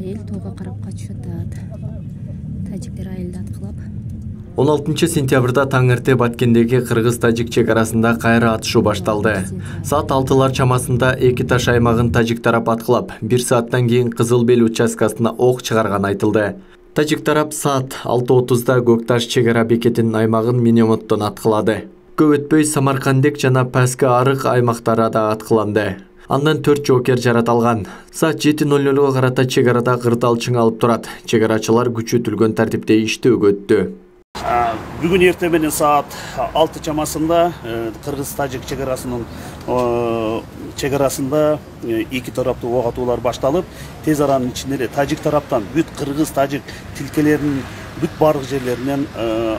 айыл тоого карап качып жатат. Тажиктер айылды аткылап. 16 сентябрда таң эрте Баткендеги кыргыз-тажик чек арасында кайра атышуу башталды. Саат 6-лар чамасында эки таш аймагын тажик тарап аткылап, 1 сааттан кийин Кызыл Бел участкасына ок чыгарганы айтылды. Тажик тарап саат 6:30да Көкташ чек ара бекетинин аймагын минометтон аткылады. Көп өтпөй Самаркандек жана Паска арык аймактары да аткыланды. Андан 4 жоокер жараталган. Саат 7:00 карата чек арада кырдаал чыңалып турат. Чек арачылар күчөтүлгөн тартипте иштөөгө өттү. Бүгін ерте менен саат 6 чамасында Кыргыз-тажик чегарасында эки тараптуу ок атуулар башталып, тез аранын ичинде тажик тараптан бүт Кыргыз-тажик тилкелеринин бүт барлык жерлеринен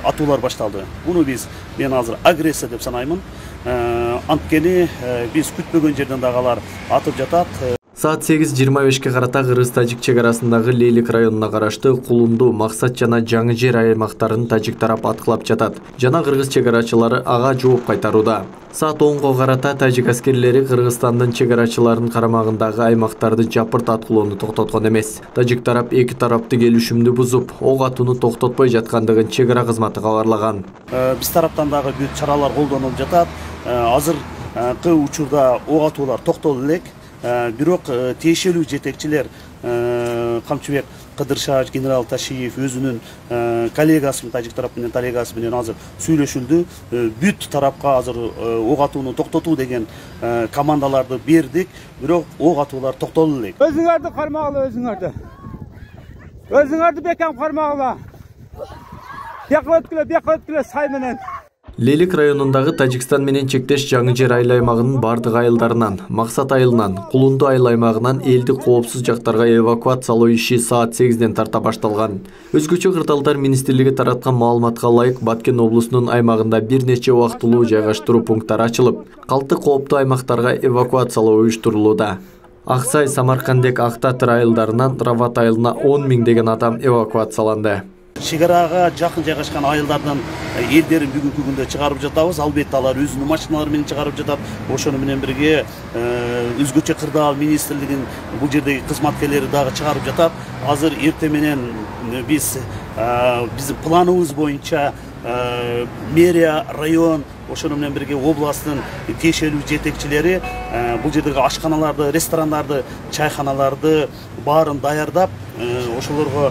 атуулар башталды. Буну мен азыр агрессия деп санаймын. Анткени биз күтпөгөн жерден дагы атып жатат. Саат 8:25 карата Кыргыз-тажик чек арасындагы Лейлик районуна карашты Кулунду, Максат жана Жаңы Жер аймактарын тажик тарап аткылап жатат. Жана кыргыз чек арачылары ага жооп кайтарууда. Саат 10-го карата тажик аскерлери Кыргызстандын чек арачыларынын карамагындагы аймактарды жапырт аткылоону токтоткон эмес. Тажик тарап эки тарапты келишимди бузуп, ок атууну токтотпой жаткандыгын чек ара кызматы кабарлаган. Биз тараптан дагы бүт чаралар колдонулуп жатат. Азыркы учурда ок атуулар токтолду элек. Бирок тиешелүү жетекчилер Камчыбек Кыдыршаш, генерал Ташиев өзүнүн коллегасы, тажик тарап менен коллегасы менен азыр сүйлөшүлдү. Бүт тарапка азыр ок атууну токтотуу деген командаларды бердик, бирок ок атуулар токтолду элек. Өзүңөрдү кармагыла, өзүңөрдү бекем кармагыла. Бияка өткүлө сай менен. Лейлик районундагы Тажикстан менен чектеш Жаңы Жер айыл аймагынын бардык айылдарынан, Максат айылынан, Кулунду айыл аймагынан элди коопсуз жактарга эвакуациялоо иши саат 8-ден тарта башталган. Өзгөчө кырдаалдар министрлиги тараткан маалыматка ылайык Баткен облусунун аймагында бир нече убактылуу жайгаштыруу пункттары ачылып, калкты кооптуу аймактарга эвакуациялоо уюштурулууда. Аксай, Самаркандек, Актатыр айылдарынан Рават айылына 10 миңдеген адам эвакуацияланды. Чегарага жакын жайгашкан айылдардан элдерин бүгүнкү күндө чыгарып жатабыз. Албетте алар өзүнүн машиналары менен чыгарып жатат. Ошону менен бирге өзгөчө кырдаал министрлигинин бул жердеги кызматкерлери дагы чыгарып жатат. Азыр эрте менен биздин планыбыз боюнча мэрия, район, ошону менен бирге областтын тиешелүү жетекчилери бул жердеги ашканаларды, ресторандарды, чайханаларды баарын даярдап, ошолорго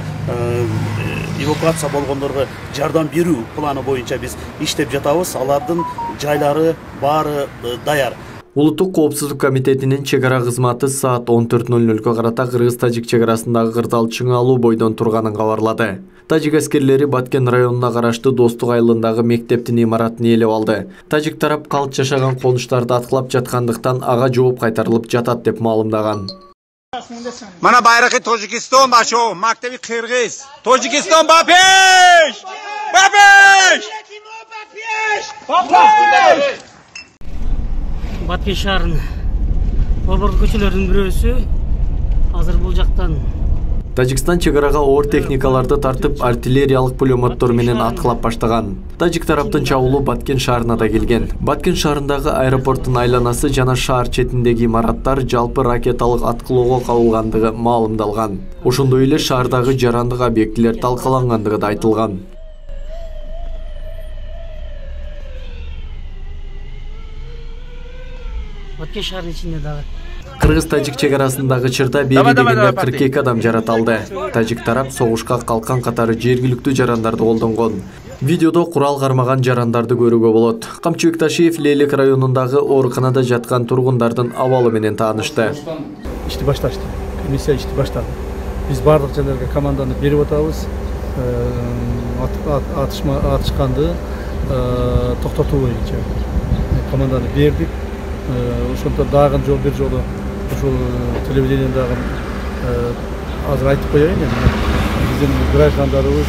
эвакуация болгондорго жардам берүү планы боюнча биз иштеп жатабыз. Алардын жайлары баары даяр. Улуттук коопсуздук комитетинин чек ара кызматы саат 14:00 карата Кыргыз-тажик чек арасындагы кырдаал чыңалуу бойдон турганын кабарлады. Тажик аскерлери Баткен районуна карашты Достук айылындагы мектептин имаратын ээлеп алды. Тажик тарап калк жашаган конуштарды аткылап жаткандыктан ага жооп кайтарылып жатат деп маалымдаган. Mana bayraqi Tojikiston basho, maktabi Qirg'iz. Tojikiston bapesh! Bapesh! Баткен шаарынын борбор көчөлөрүнүн бирөөсү азыр бул жактан Тажикстан чек арага оор техникаларды тартып, артиллериялык пулеметтор менен аткылап баштаган. Тажик тараптын чабуулу Баткен шаарына да келген. Баткен шаарындагы аэропорттун айланасы жана шаар четиндеги имараттар жалпы ракеталык аткылоого кабылгандыгы маалымдалган. Ошондой эле шаардагы жарандык объектилер талкалангандыгы да айтылган. Баткен шаарынын ичинде дагы Кыргыз-тажик чек арасындагы чырда бери дегенде 42 адам жараталды. Тажик тарап согушка калкан катары жергиликтүү жарандарды колдонгон. Видеодо курал кармаган жарандарды көрүүгө болот. Камчыбек Ташиев Лейлик районундагы ооруканада жаткан тургундардын абалы менен таанышты. Ишти башташты. Комиссия ишти баштады. Биз бардык жерлерге команданы берип атабыз. Атышканды токтотуу боюнча команданы бердик. Ошондо дагы бир жолу ошол телевидениеден дагы азыр айтып коеюн. Биздин граждандарыбыз,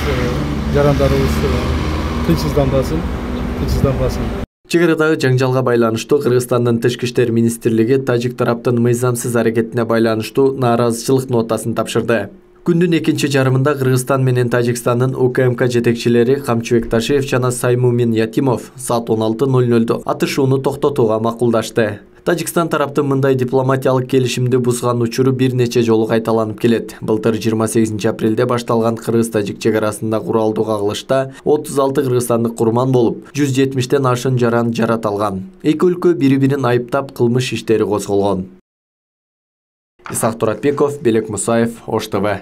жарандарыбыз тынчсызданбасын. Чек арадагы жаңжалга байланыштуу Кыргызстандын Тышкы иштер министрлиги тажик тараптын мыйзамсыз аракетине байланыштуу нааразычылык нотасын тапшырды. Күндүн экинчи жарымында Кыргызстан менен Тажикстандын УКМК жетекчилери Камчыбек Ташиев жана Саймумин Ятимов саат 16:00 атышууну токтотууга макулдашты. Тажикстан тараптын мындай дипломатиялык келишимди бузган учуру бир нече жолу кайталанып келет. Былтыр 28 апрелде башталган кыргыз-тажик чек арасында куралдуу кагылышта 36 кыргызстандык курман болуп, 170тен ашын жаран жараталган. Эки өлкө бири-бирин айыптап кылмыш иштери козголгон. Исак Туратбеков, Белек Мусаев, Ош ТВ.